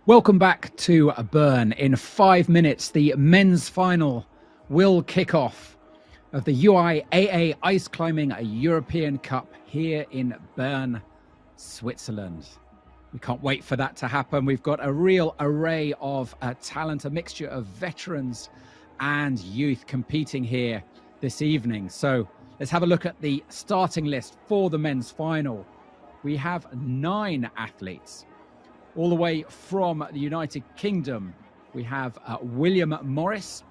Welcome back to Bern. In 5 minutes, the men's final will kick off of the UIAA Ice Climbing European Cup here in Bern, Switzerland. We can't wait for that to happen. We've got a real array of talent, a mixture of veterans and youth competing here this evening. So let's have a look at the starting list for the men's final. We have 9 athletes. All the way from the United Kingdom, we have William Morris.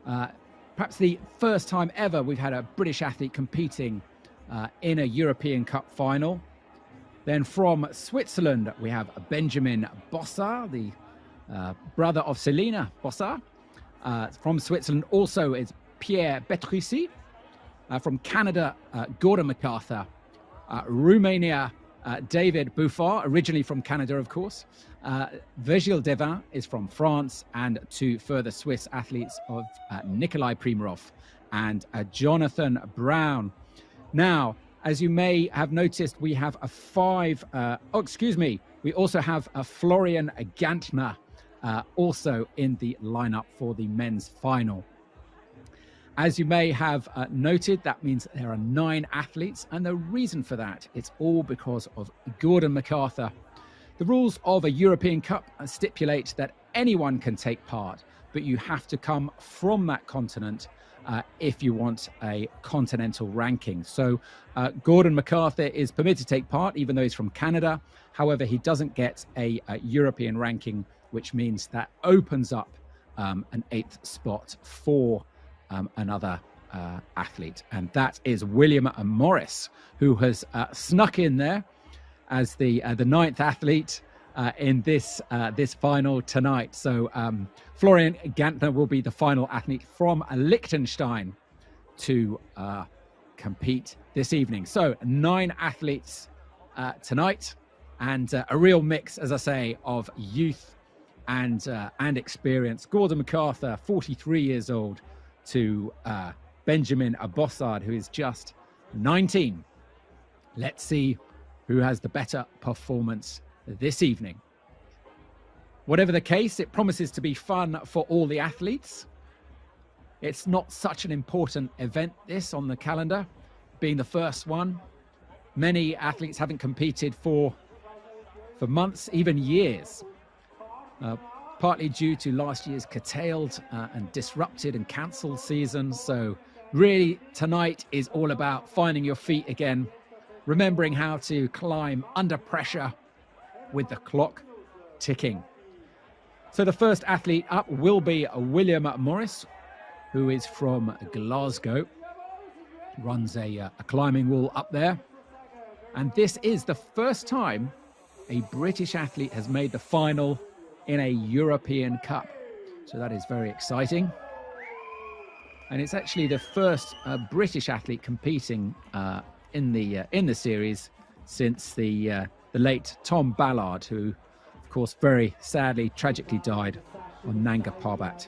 Perhaps the first time ever we've had a British athlete competing in a European Cup final. Then from Switzerland, we have Benjamin Bossa, the brother of Selina Bossa. From Switzerland also is Pierre Petrucci. From Canada, Gordon MacArthur. Romania, David Buffard, originally from Canada, of course. Virgil Deva is from France, and 2 further Swiss athletes of Nikolai Primarov and Jonathan Brown. Now, as you may have noticed, we have we also have a Florian Agatna also in the lineup for the men's final. As you may have noted, that means there are 9 athletes, and the reason for that, it's all because of Gordon MacArthur. The rules of a European Cup stipulate that anyone can take part, but you have to come from that continent if you want a continental ranking. So Gordon MacArthur is permitted to take part, even though he's from Canada. However, he doesn't get a European ranking, which means that opens up an 8th spot for another athlete, and that is William Morris, who has snuck in there as the 9th athlete in this final tonight. So Florian Agatna will be the final athlete from Liechtenstein to compete this evening. So 9 athletes tonight, and a real mix, as I say, of youth and experience. Gordon MacArthur, 43 years old, to Benjamin Bossard, who is just 19. Let's see who has the better performance this evening. Whatever the case, it promises to be fun for all the athletes. It's not such an important event, this, on the calendar, being the first one. Many athletes haven't competed for months, even years. Partly due to last year's curtailed and disrupted and cancelled season. So really tonight is all about finding your feet again, remembering how to climb under pressure with the clock ticking. So the first athlete up will be William Morris, who is from Glasgow, runs a climbing wall up there. And this is the first time a British athlete has made the final in a European Cup. So that is very exciting. And it's actually the first British athlete competing in the series since the late Tom Ballard, who, of course, very sadly, tragically died on Nanga Parbat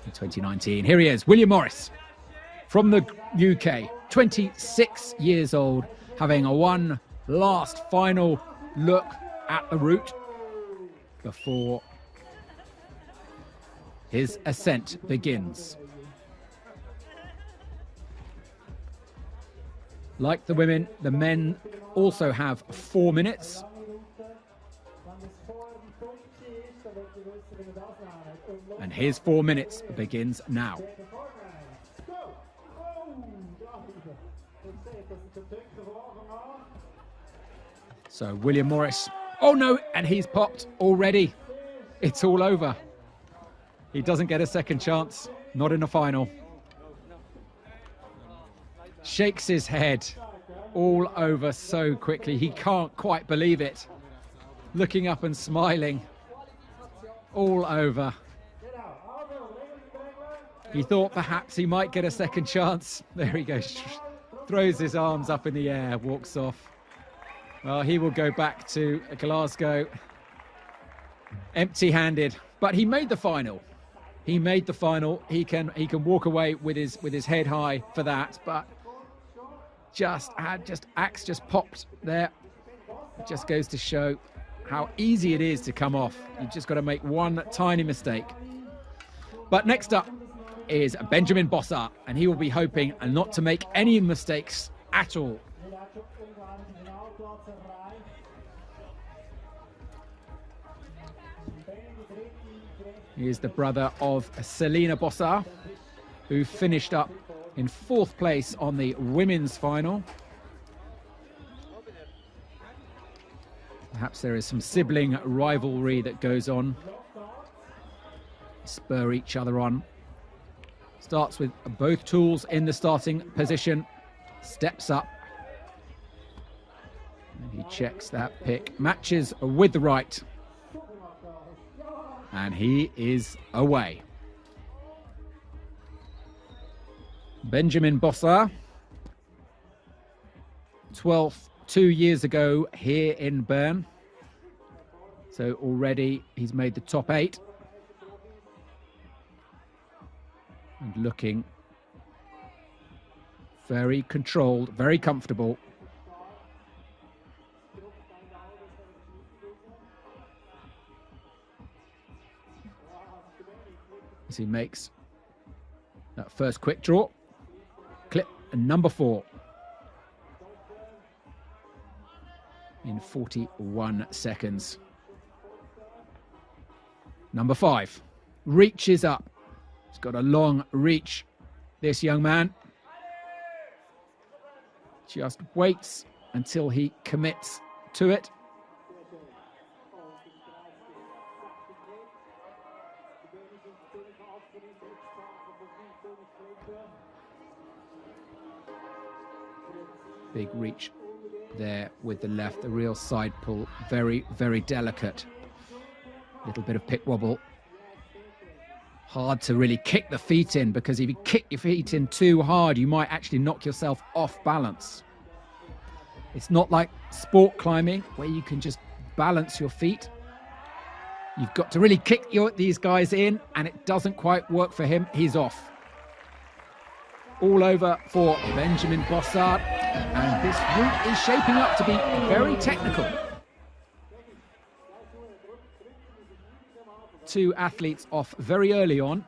in 2019. Here he is, William Morris from the UK, 26 years old, having a one last final look at the route before his ascent begins. Like the women, the men also have 4 minutes. And his 4 minutes begins now. So William Morris, oh no, and he's popped already. It's all over. He doesn't get a second chance, not in the final. Shakes his head all over so quickly. He can't quite believe it. Looking up and smiling all over. He thought perhaps he might get a second chance. There he goes. Throws his arms up in the air, walks off. Well, he will go back to Glasgow empty-handed, but he made the final. He made the final. He can walk away with his head high for that, but axe just popped there. It just goes to show how easy it is to come off. You've just got to make one tiny mistake. But next up is Benjamin Bossa, and he will be hoping not to make any mistakes at all. He is the brother of Selina Bossa, who finished up in 4th place on the women's final. Perhaps there is some sibling rivalry that goes on. Spur each other on. Starts with both tools in the starting position. Steps up. And he checks that pick. Matches with the right. And he is away. Benjamin Bossa, 12th 2 years ago here in Bern. So already he's made the top 8. And looking very controlled, very comfortable. As he makes that first quick draw. Clip number 4. In 41 seconds. Number 5. Reaches up. He's got a long reach, this young man. Just waits until he commits to it. Big reach there with the left, the real side pull, very, very delicate. Little bit of pick wobble. Hard to really kick the feet in, because if you kick your feet in too hard, you might actually knock yourself off balance. It's not like sport climbing where you can just balance your feet. You've got to really kick these guys in, and it doesn't quite work for him. He's off. All over for Benjamin Bossa, and this route is shaping up to be very technical. 2 athletes off very early on,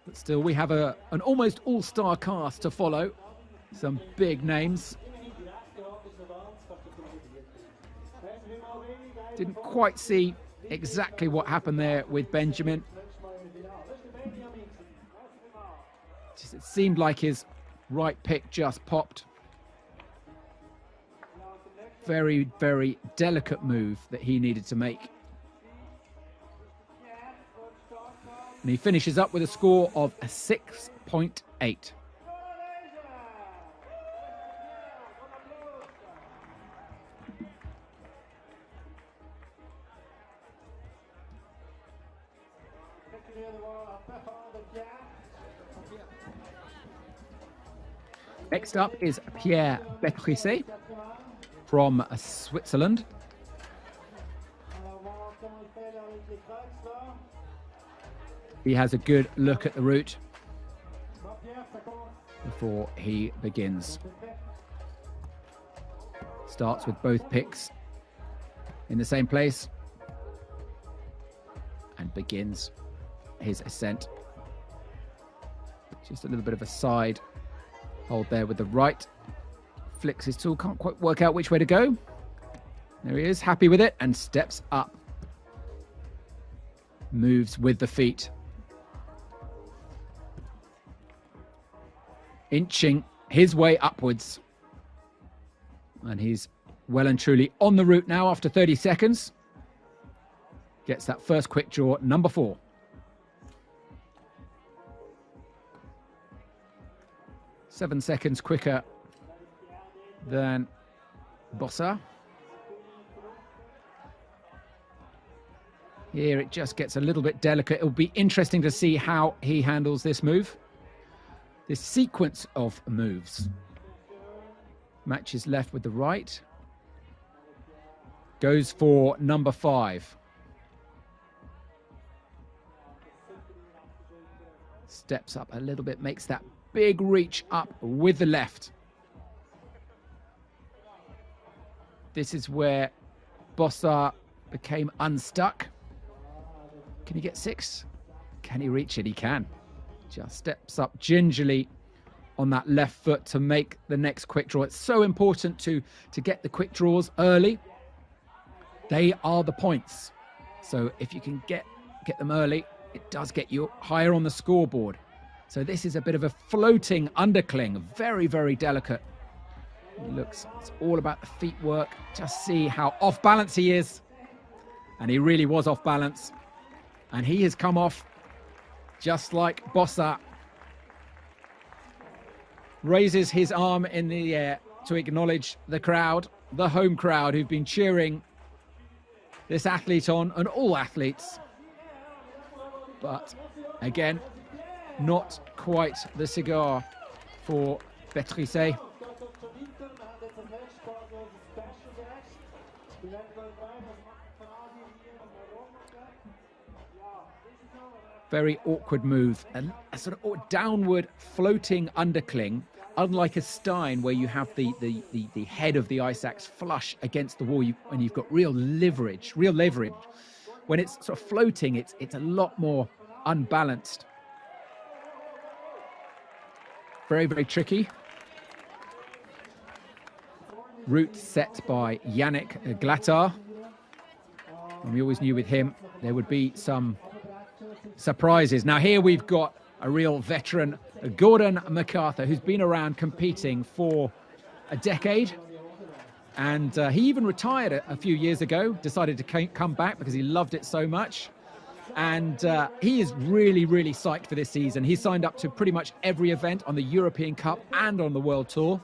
but still we have an almost all-star cast to follow. Some big names. Didn't quite see exactly what happened there with Benjamin. It seemed like his right pick just popped. Very, very delicate move that he needed to make. And he finishes up with a score of a 6.8. Next up is Pierre Bétrisset from Switzerland. He has a good look at the route before he begins. Starts with both picks in the same place and begins his ascent. Just a little bit of a side hold there with the right. Flicks his tool, can't quite work out which way to go. There he is, happy with it, and steps up. Moves with the feet. Inching his way upwards. And he's well and truly on the route now after 30 seconds. Gets that first quick draw, number 4. Seven seconds quicker than Bossa. Here it just gets a little bit delicate. It'll be interesting to see how he handles this move. This sequence of moves. Matches left with the right. Goes for number 5. Steps up a little bit, makes that big reach up with the left. This is where Bossa became unstuck. Can he get 6? Can he reach it? He can. Just steps up gingerly on that left foot to make the next quick draw. It's so important to get the quick draws early. They are the points. So if you can get them early, it does get you higher on the scoreboard. So this is a bit of a floating undercling, very, very delicate. He looks, it's all about the feet work. Just see how off balance he is. And he really was off balance. And he has come off just like Bossa. Raises his arm in the air to acknowledge the crowd, the home crowd who've been cheering this athlete on, and all athletes. But again, not quite the cigar for Beatrice. Very awkward move, and a sort of downward floating undercling, unlike a Stein where you have the head of the ice axe flush against the wall and you've got real leverage. When it's sort of floating, it's a lot more unbalanced. Very, very tricky. Route set by Yannick Glattard. And we always knew with him there would be some surprises. Now here we've got a real veteran, Gordon MacArthur, who's been around competing for a decade. And he even retired a few years ago, decided to come back because he loved it so much. And he is really, really psyched for this season. He signed up to pretty much every event on the European Cup and on the World Tour.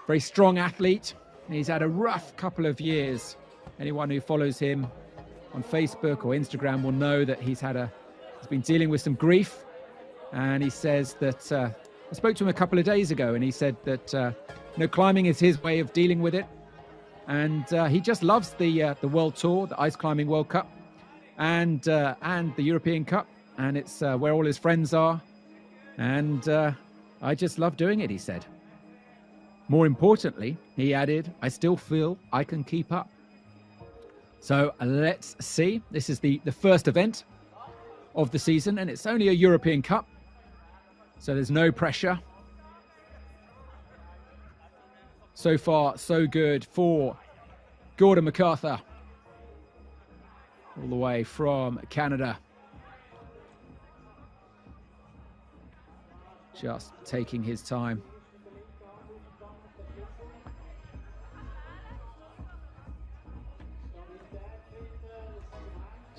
Very strong athlete. He's had a rough couple of years. Anyone who follows him on Facebook or Instagram will know that he's been dealing with some grief. And he says that, I spoke to him a couple of days ago, and he said that climbing is his way of dealing with it. And he just loves the World Tour, the Ice Climbing World Cup, and the European Cup. And it's where all his friends are. And I just love doing it, he said. More importantly, he added, I still feel I can keep up. So let's see. This is the first event of the season, and it's only a European Cup. So there's no pressure. So far, so good for Gordon MacArthur. All the way from Canada. Just taking his time.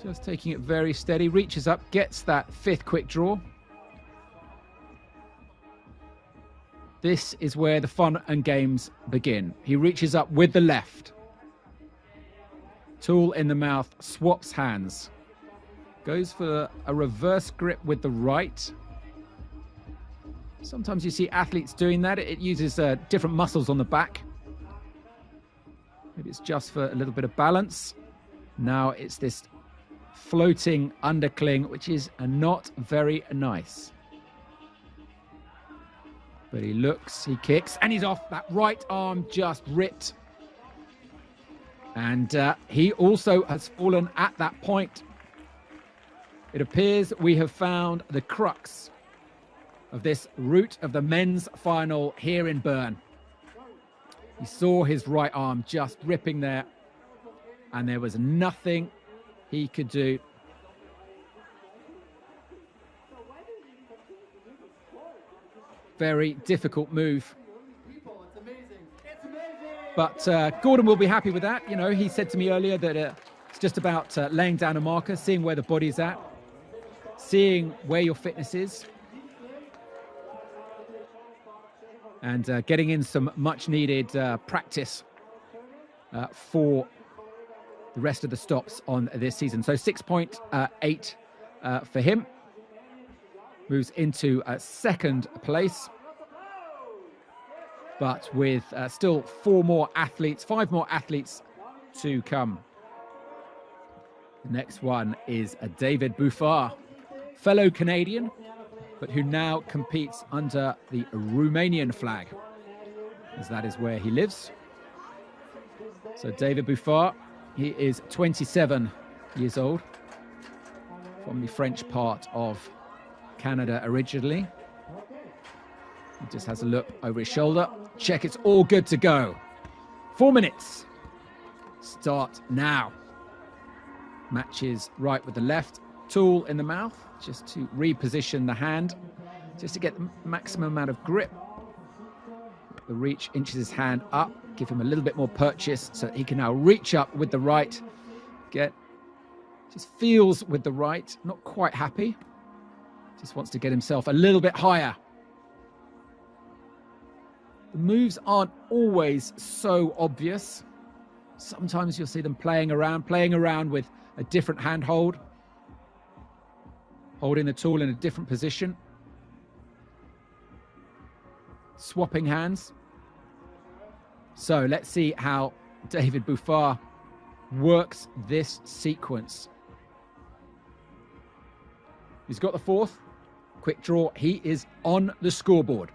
Just taking it very steady, reaches up, gets that 5th quick draw. This is where the fun and games begin. He reaches up with the left. Tool in the mouth, swaps hands. Goes for a reverse grip with the right. Sometimes you see athletes doing that. It uses different muscles on the back. Maybe it's just for a little bit of balance. Now it's this floating undercling, which is not very nice. But he looks, he kicks, and he's off. That right arm just ripped. And he also has fallen at that point. It appears we have found the crux of this route of the men's final here in Bern. He saw his right arm just ripping there, and there was nothing he could do. Very difficult move. But Gordon will be happy with that. You know, he said to me earlier that it's just about laying down a marker, seeing where the body's at, seeing where your fitness is, and getting in some much needed practice for the rest of the stops on this season. So 6.8 for him. Moves into 2nd place. But with still 5 more athletes to come. The next one is David Buffard, fellow Canadian, but who now competes under the Romanian flag, as that is where he lives. So David Buffard, he is 27 years old, from the French part of Canada originally. He just has a look over his shoulder. Check, it's all good to go. 4 minutes. Start now. Matches right with the left. Tool in the mouth, just to reposition the hand, just to get the maximum amount of grip. The reach inches his hand up, give him a little bit more purchase so that he can now reach up with the right. Just feels with the right, not quite happy. Just wants to get himself a little bit higher. The moves aren't always so obvious. Sometimes you'll see them playing around with a different handhold, holding the tool in a different position, swapping hands. So let's see how David Buffard works this sequence. He's got the fourth. Quick draw. He is on the scoreboard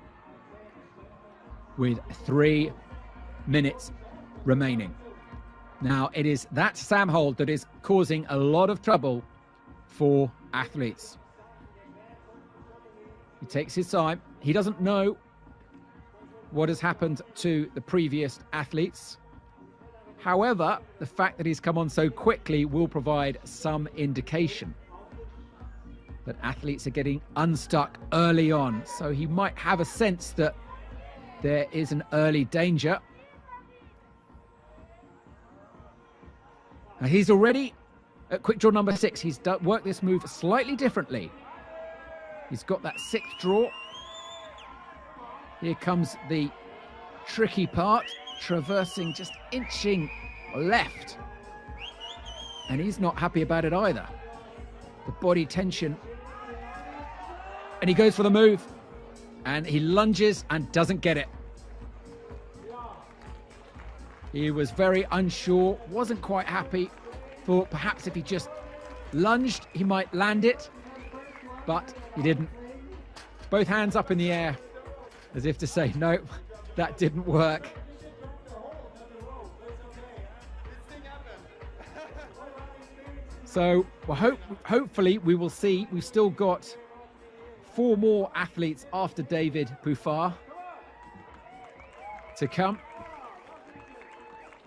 with 3 minutes remaining. Now, it is that Sam hold that is causing a lot of trouble for athletes. He takes his time. He doesn't know what has happened to the previous athletes. However, the fact that he's come on so quickly will provide some indication that athletes are getting unstuck early on. So he might have a sense that there is an early danger. Now he's already at quick draw number 6. He's worked this move slightly differently. He's got that 6th draw. Here comes the tricky part, traversing, just inching left. And he's not happy about it either. The body tension. And he goes for the move. And he lunges and doesn't get it. He was very unsure, wasn't quite happy. Thought perhaps if he just lunged, he might land it. But he didn't. Both hands up in the air, as if to say, no, that didn't work. So well, hopefully we will see. We've still got 4 more athletes after David Buffard to come.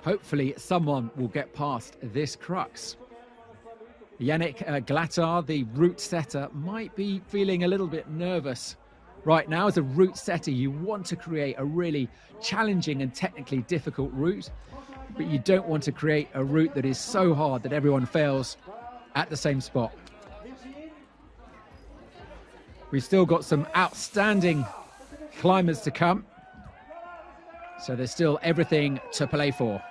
Hopefully someone will get past this crux. Yannick Glattard, the route setter, might be feeling a little bit nervous right now. As a route setter, you want to create a really challenging and technically difficult route, but you don't want to create a route that is so hard that everyone fails at the same spot. We've still got some outstanding climbers to come, so there's still everything to play for.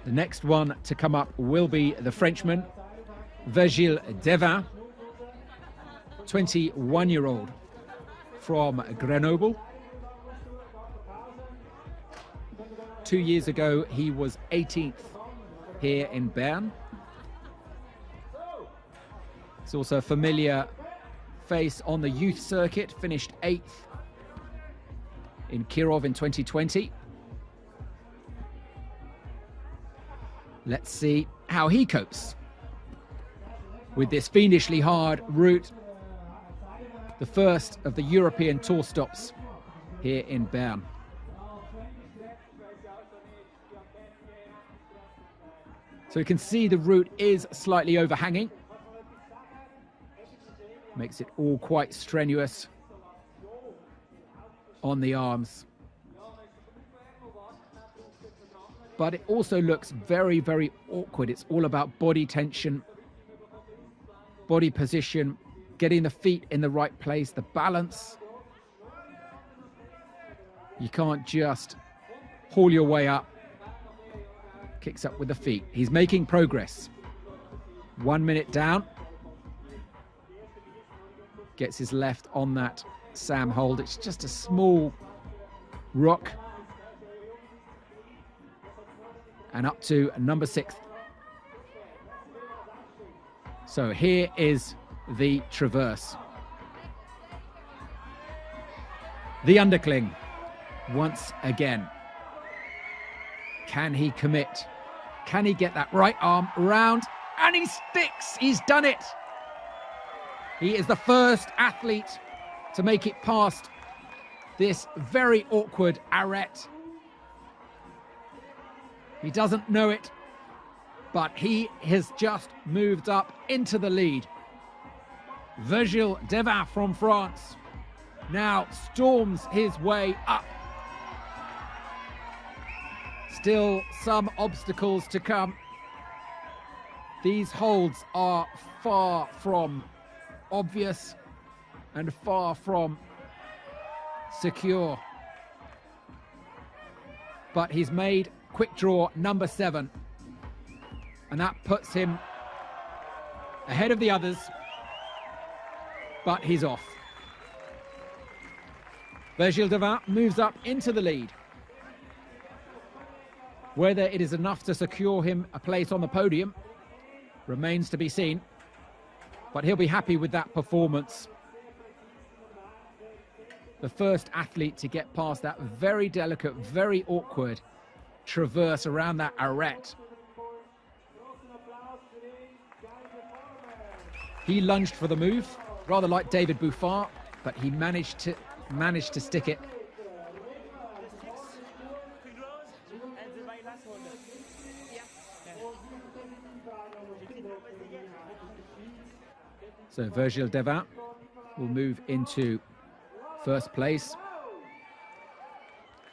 The next one to come up will be the Frenchman, Virgil Deva, 21-year-old from Grenoble. 2 years ago, he was 18th here in Bern. It's also a familiar face on the youth circuit, finished 8th in Kirov in 2020. Let's see how he copes with this fiendishly hard route. The first of the European tour stops here in Bern. So you can see the route is slightly overhanging. Makes it all quite strenuous on the arms. But it also looks very, very awkward. It's all about body tension, body position, getting the feet in the right place, the balance. You can't just haul your way up. Kicks up with the feet. He's making progress. 1 minute down. Gets his left on that Sam hold. It's just a small rock. And up to number 6. So here is the traverse. The undercling. once again. Can he commit? Can he get that right arm round? And he sticks. He's done it. He is the first athlete to make it past this very awkward arête. He doesn't know it, but he has just moved up into the lead. Virgil Deva from France now storms his way up. Still some obstacles to come. These holds are far from obvious and far from secure. But he's made quick draw number 7. And that puts him ahead of the others. But he's off. Virgil Deva moves up into the lead. Whether it is enough to secure him a place on the podium remains to be seen. But he'll be happy with that performance. The first athlete to get past that very delicate, very awkward traverse around that arête. He lunged for the move, rather like David Buffard, but he managed to stick it. So Virgil Deva will move into first place.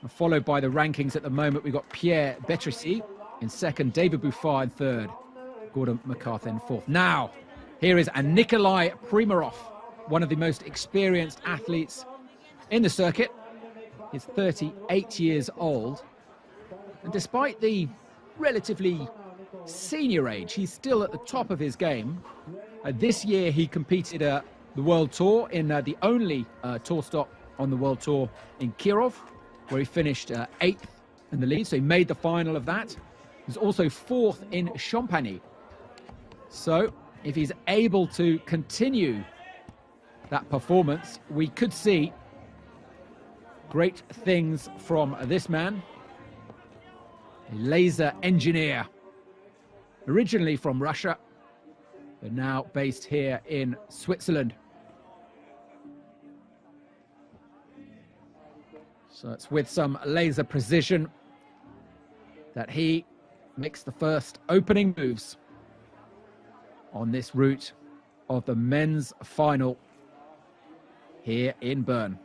And followed by the rankings at the moment, we've got Pierre Betrici in second, David Buffard in third, Gordon McCarthy in fourth. Now, here is a Nikolai Primarov, one of the most experienced athletes in the circuit. He's 38 years old. And despite the relatively senior age, he's still at the top of his game. This year he competed the World Tour in the only tour stop on the World Tour in Kirov, where he finished 8th in the lead, so he made the final of that. He was also 4th in Champagne. So if he's able to continue that performance, we could see great things from this man, a laser engineer, originally from Russia, but now based here in Switzerland. So it's with some laser precision that he makes the first opening moves on this route of the men's final here in Bern.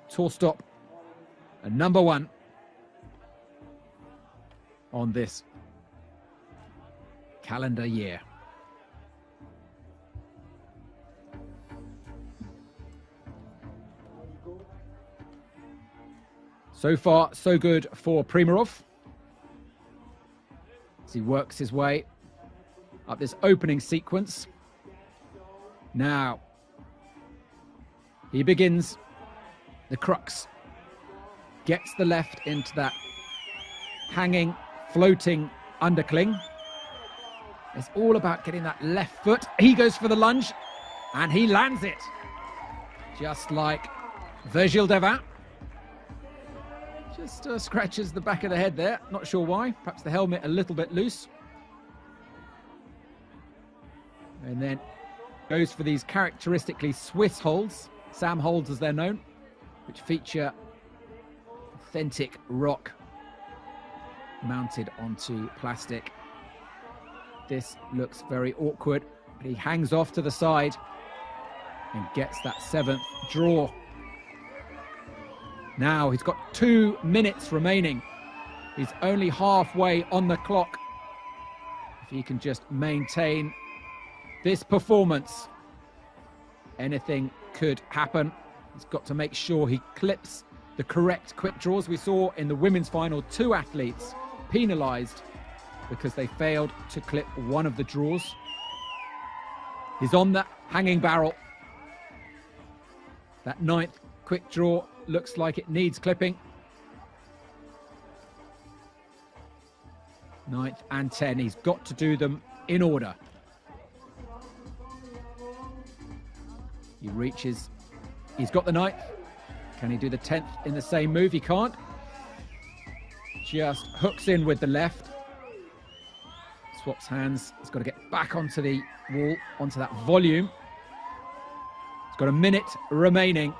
Tour stop and number 1 on this calendar year. So far, so good for Primarov as he works his way up this opening sequence. Now, he begins the crux, gets the left into that hanging, floating undercling. It's all about getting that left foot. He goes for the lunge and he lands it. Just like Virgil Deva. Just scratches the back of the head there. Not sure why. Perhaps the helmet a little bit loose. And then goes for these characteristically Swiss holds, Sam holds as they're known, which feature authentic rock mounted onto plastic. This looks very awkward, but he hangs off to the side and gets that 7th draw. Now he's got 2 minutes remaining. He's only halfway on the clock. If he can just maintain this performance, anything could happen. He's got to make sure he clips the correct quick draws. We saw in the women's final 2 athletes penalised because they failed to clip one of the draws. He's on the hanging barrel. That 9th quick draw looks like it needs clipping. 9th and 10, he's got to do them in order. He reaches, he's got the 9th, Can he do the 10th in the same move? He can't. Just hooks in with the left. Swaps hands. He's got to get back onto the wall, onto that volume. He's got a minute remaining.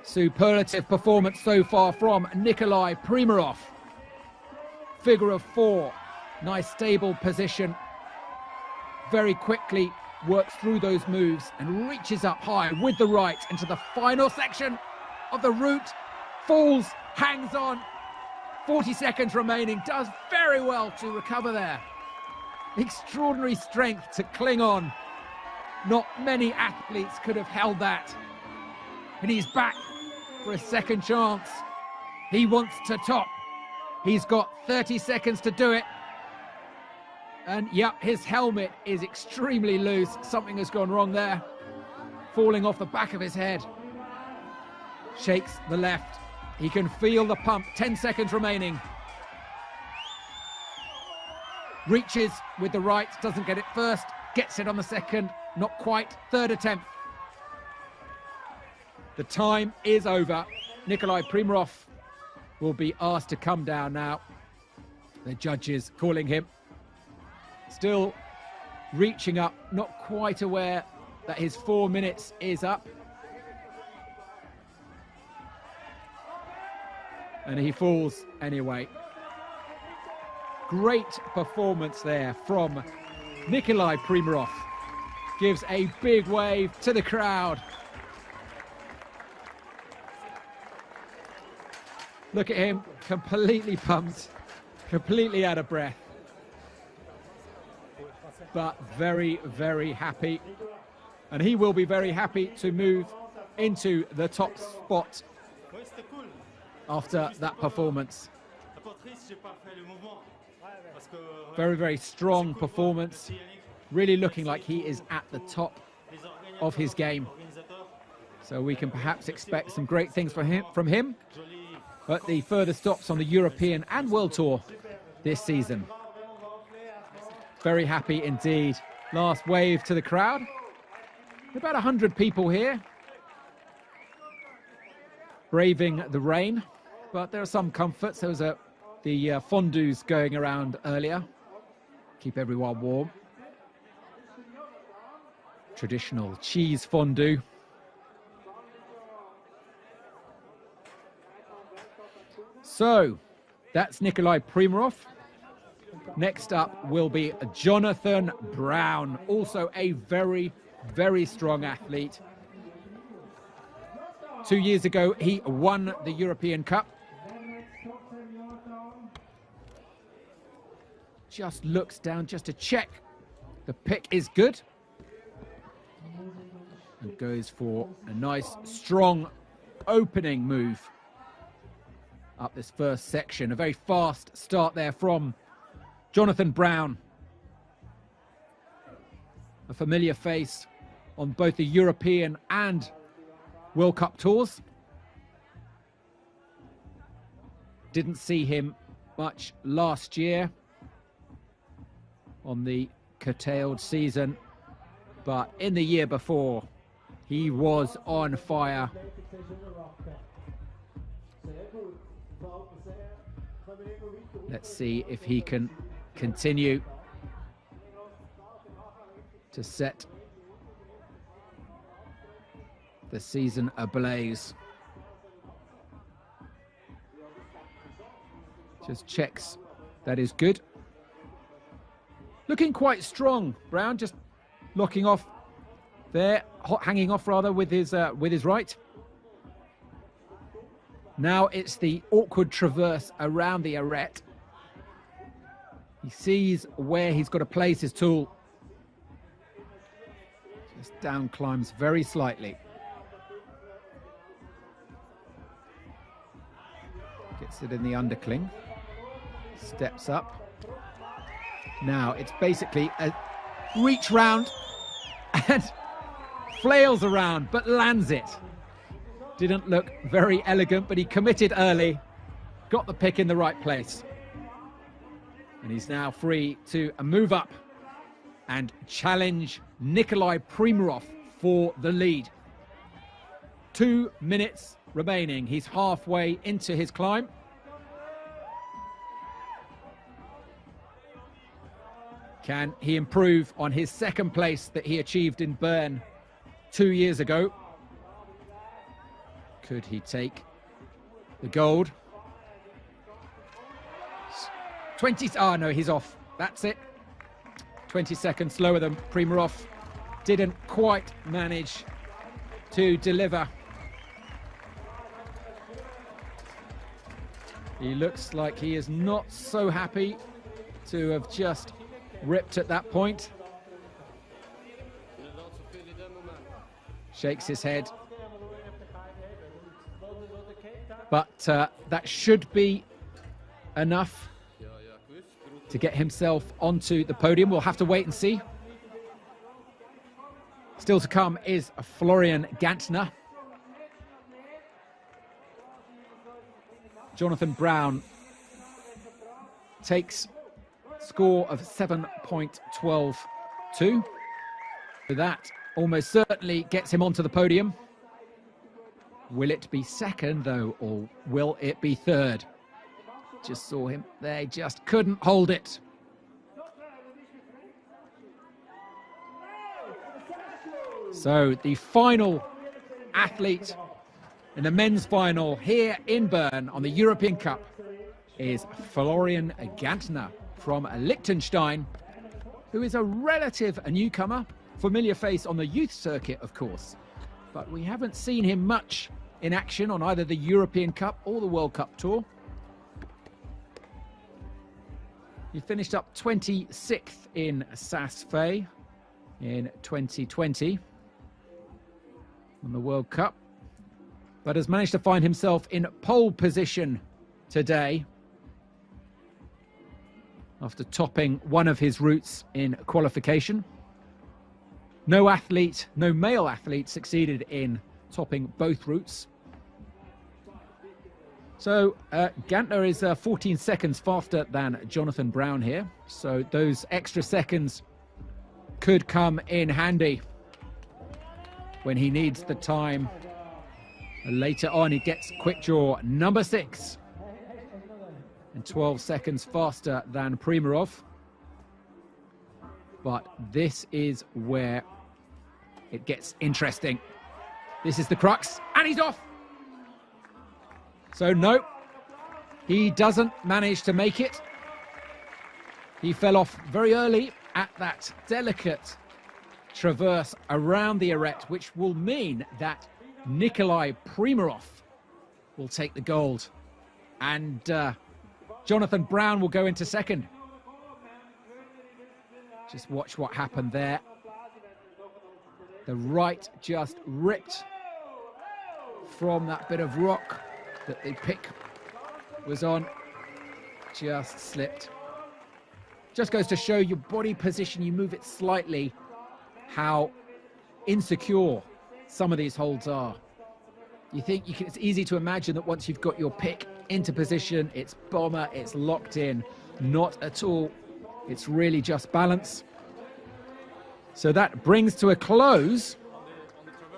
Superlative performance so far from Nikolai Primarov. Figure of 4. Nice stable position. Very quickly works through those moves and reaches up high with the right into the final section of the route. Falls, hangs on. 40 seconds remaining. Does very well to recover there. Extraordinary strength to cling on. Not many athletes could have held that. And he's back for a second chance. He wants to top. He's got 30 seconds to do it. And yeah, his helmet is extremely loose. Something has gone wrong there. Falling off the back of his head. Shakes the left. He can feel the pump. 10 seconds remaining. Reaches with the right. Doesn't get it first. Gets it on the second. Not quite. Third attempt. The time is over. Nikolai Primarov will be asked to come down now. The judges calling him. Still reaching up, not quite aware that his 4 minutes is up. And he falls anyway. Great performance there from Nikolai Primarov. Gives a big wave to the crowd. Look at him, completely pumped, completely out of breath. But very, very happy. And he will be very happy to move into the top spot after that performance. Very, very strong performance. Really looking like he is at the top of his game. So we can perhaps expect some great things from him. But the further stops on the European and World Tour this season. Very happy indeed. Last wave to the crowd. About 100 people here. Braving the rain. But there are some comforts. There was the fondues going around earlier. Keep everyone warm. Traditional cheese fondue. So, that's Nikolai Primarov. Next up will be Jonathan Brown, also a very, very strong athlete. 2 years ago, he won the European Cup. Just looks down just to check the pick is good. And goes for a nice, strong opening move up this first section. A very fast start there from Jonathan Brown. A familiar face on both the European and World Cup tours. Didn't see him much last year on the curtailed season, but in the year before, he was on fire. Let's see if he can continue to set the season ablaze. Just checks that is good. Looking quite strong, Brown, just locking off there, hanging off rather with his right. Now it's the awkward traverse around the arete. He sees where he's got to place his tool. Just down climbs very slightly. Gets it in the undercling. Steps up. Now it's basically a reach round and flails around, but lands it. Didn't look very elegant, but he committed early. Got the pick in the right place. And he's now free to move up and challenge Nikolai Primarov for the lead. 2 minutes remaining. He's halfway into his climb. Can he improve on his second place that he achieved in Bern 2 years ago? Could he take the gold? 20, oh no, he's off. That's it. 20 seconds slower than Primarov. Didn't quite manage to deliver. He looks like he is not so happy to have just ripped at that point. Shakes his head. But that should be enough to get himself onto the podium. We'll have to wait and see. Still to come is Florian Agatna. Jonathan Brown takes score of 7.122. That almost certainly gets him onto the podium. Will it be second, though, or will it be third? Just saw him. They just couldn't hold it. So the final athlete in the men's final here in Bern on the European Cup is Florian Agatna from Liechtenstein, who is a newcomer, familiar face on the youth circuit, of course. But we haven't seen him much in action on either the European Cup or the World Cup Tour. He finished up 26th in Saas-Fee in 2020 on the World Cup, but has managed to find himself in pole position today after topping one of his routes in qualification. No male athlete succeeded in topping both routes. So Gantner is 14 seconds faster than Jonathan Brown here. So those extra seconds could come in handy when he needs the time. Later on, he gets quick draw number 6 and 12 seconds faster than Primarov. But this is where it gets interesting. This is the crux, and he's off. So no, he doesn't manage to make it. He fell off very early at that delicate traverse around the arête, which will mean that Nikolai Primarov will take the gold, and Jonathan Brown will go into second. Just watch what happened there. The right just ripped from that bit of rock that the pick was on. Just slipped. Just goes to show your body position, you move it slightly, how insecure some of these holds are. It's easy to imagine that once you've got your pick into position, it's bomber, it's locked in. Not at all. It's really just balance. So that brings to a close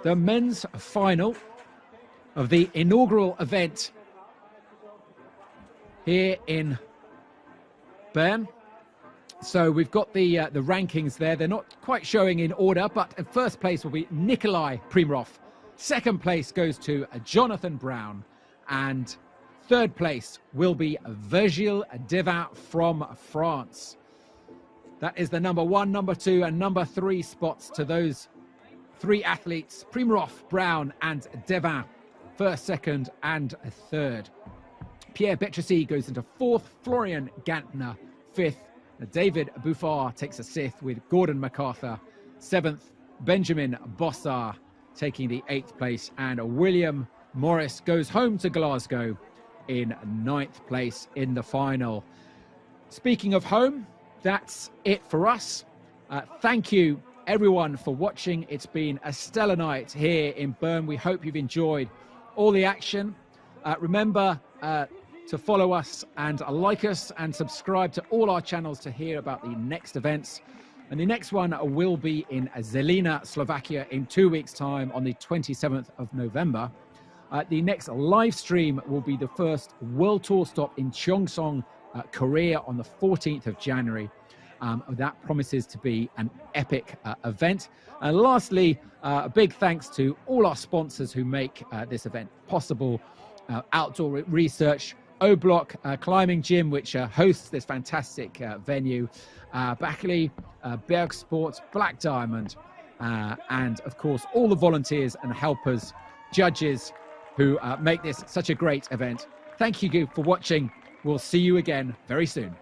the men's final of the inaugural event here in Bern. So we've got the rankings there. They're not quite showing in order, but in first place will be Nikolai Primarov. Second place goes to Jonathan Brown, and third place will be Virgil Deva from France. That is the number 1, number 2, and number 3 spots to those 3 athletes: Primarov, Brown, and Deva. First, second, and third. Pierre Betressy goes into 4th. Florian Agatna 5th. David Buffard takes a 6th, with Gordon MacArthur 7th. Benjamin Bossa taking the 8th place, and William Morris goes home to Glasgow in 9th place in the final. Speaking of home, that's it for us. Thank you everyone for watching. It's been a stellar night here in Bern. We hope you've enjoyed all the action. Remember to follow us and like us and subscribe to all our channels to hear about the next events. And the next one will be in Zelina, Slovakia in 2 weeks' time on the 27th of November. The next live stream will be the first World Tour stop in Cheongsong, Korea on the 14th of January. That promises to be an epic event. And lastly, a big thanks to all our sponsors who make this event possible. Outdoor Research, O-Block Climbing Gym, which hosts this fantastic venue, Backley, Berg Sports, Black Diamond, and of course, all the volunteers and helpers, judges who make this such a great event. Thank you for watching. We'll see you again very soon.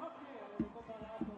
Ok, eu vou comparar